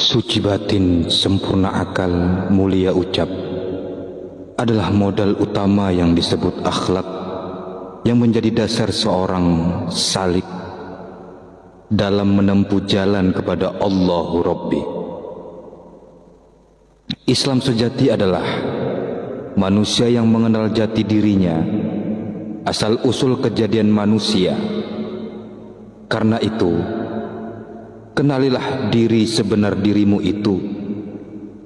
Suci batin, sempurna akal, mulia ucap adalah modal utama yang disebut akhlak, yang menjadi dasar seorang salik dalam menempuh jalan kepada Allahu Rabbi. Islam sejati adalah manusia yang mengenal jati dirinya, asal usul kejadian manusia. Karena itu, kenalilah diri sebenar dirimu itu,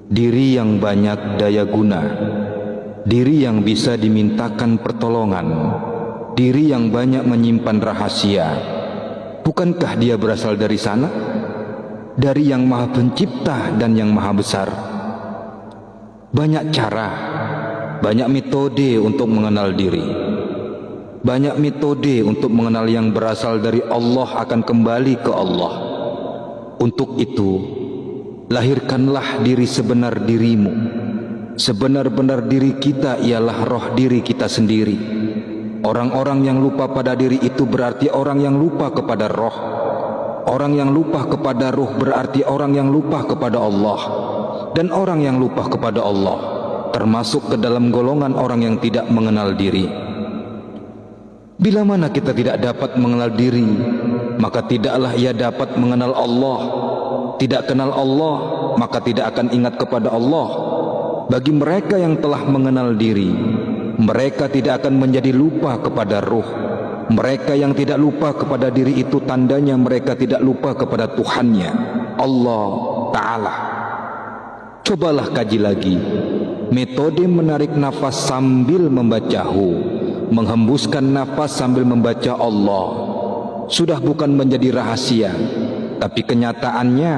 diri yang banyak daya guna, diri yang bisa dimintakan pertolongan, diri yang banyak menyimpan rahasia. Bukankah dia berasal dari sana? Dari yang maha pencipta dan yang maha besar. Banyak cara, banyak metode untuk mengenal diri. Banyak metode untuk mengenal yang berasal dari Allah akan kembali ke Allah. Untuk itu, lahirkanlah diri sebenar dirimu. Sebenar-benar diri kita ialah roh diri kita sendiri. Orang-orang yang lupa pada diri itu berarti orang yang lupa kepada roh. Orang yang lupa kepada roh berarti orang yang lupa kepada Allah. Dan orang yang lupa kepada Allah termasuk ke dalam golongan orang yang tidak mengenal diri. Bila mana kita tidak dapat mengenal diri, maka tidaklah ia dapat mengenal Allah. Tidak kenal Allah, maka tidak akan ingat kepada Allah. Bagi mereka yang telah mengenal diri, mereka tidak akan menjadi lupa kepada ruh. Mereka yang tidak lupa kepada diri itu tandanya mereka tidak lupa kepada Tuhannya, Allah Ta'ala. Cobalah kaji lagi metode menarik nafas sambil membaca hu, menghembuskan nafas sambil membaca Allah. Sudah bukan menjadi rahasia, tapi kenyataannya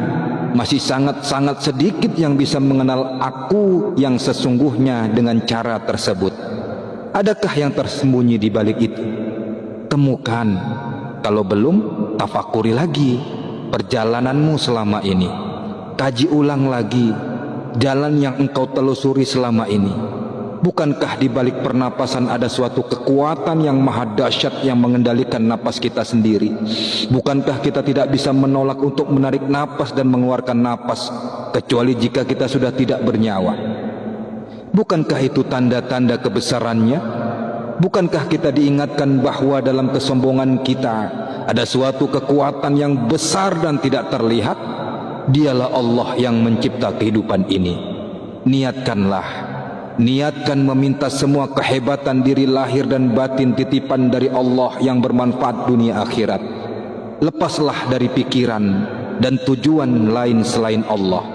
masih sangat-sangat sedikit yang bisa mengenal aku yang sesungguhnya dengan cara tersebut. Adakah yang tersembunyi di balik itu? Temukan. Kalau belum, tafakuri lagi perjalananmu selama ini. Kaji ulang lagi jalan yang engkau telusuri selama ini. Bukankah di balik pernapasan ada suatu kekuatan yang maha dahsyat yang mengendalikan napas kita sendiri? Bukankah kita tidak bisa menolak untuk menarik napas dan mengeluarkan napas kecuali jika kita sudah tidak bernyawa? Bukankah itu tanda-tanda kebesarannya? Bukankah kita diingatkan bahwa dalam kesombongan kita ada suatu kekuatan yang besar dan tidak terlihat? Dialah Allah yang mencipta kehidupan ini. Niatkan meminta semua kehebatan diri lahir dan batin titipan dari Allah yang bermanfaat dunia akhirat. Lepaslah dari pikiran dan tujuan lain selain Allah.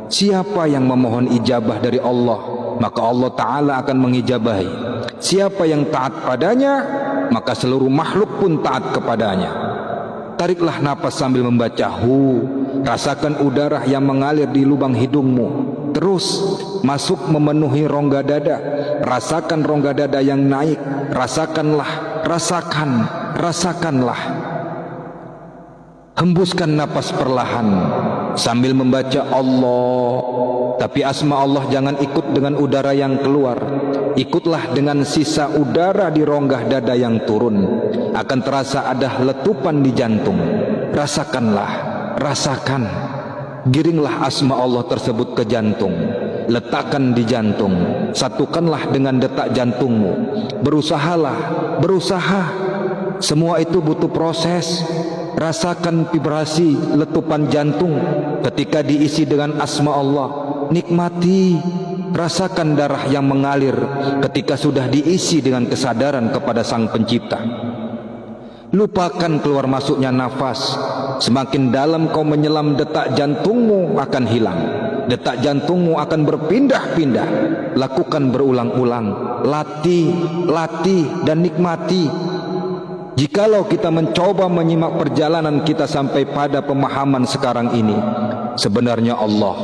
Siapa yang memohon ijabah dari Allah, maka Allah Ta'ala akan mengijabahi. Siapa yang taat padanya, maka seluruh makhluk pun taat kepadanya. Tariklah napas sambil membaca hu. Rasakan udara yang mengalir di lubang hidungmu, terus masuk memenuhi rongga dada. Rasakan rongga dada yang naik. Rasakanlah. Hembuskan napas perlahan sambil membaca Allah. Tapi asma Allah jangan ikut dengan udara yang keluar. Ikutlah dengan sisa udara di rongga dada yang turun. Akan terasa ada letupan di jantung. Rasakan. Giringlah asma Allah tersebut ke jantung. Letakkan di jantung. Satukanlah dengan detak jantungmu. Berusaha. Semua itu butuh proses. Rasakan vibrasi letupan jantung ketika diisi dengan asma Allah. Nikmati. Rasakan darah yang mengalir ketika sudah diisi dengan kesadaran kepada Sang Pencipta. Lupakan keluar masuknya nafas. Semakin dalam kau menyelam, detak jantungmu akan hilang. Detak jantungmu akan berpindah-pindah. Lakukan berulang-ulang. Latih dan nikmati. Jikalau kita mencoba menyimak perjalanan kita sampai pada pemahaman sekarang ini, sebenarnya Allah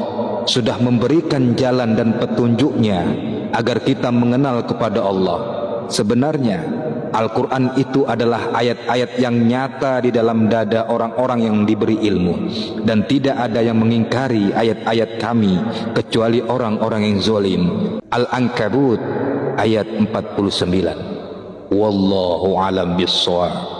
sudah memberikan jalan dan petunjuknya agar kita mengenal kepada Allah. Sebenarnya Al-Quran itu adalah ayat-ayat yang nyata di dalam dada orang-orang yang diberi ilmu. Dan tidak ada yang mengingkari ayat-ayat kami kecuali orang-orang yang zalim. Al-Ankabut ayat 49. Wallahu alam bissawab.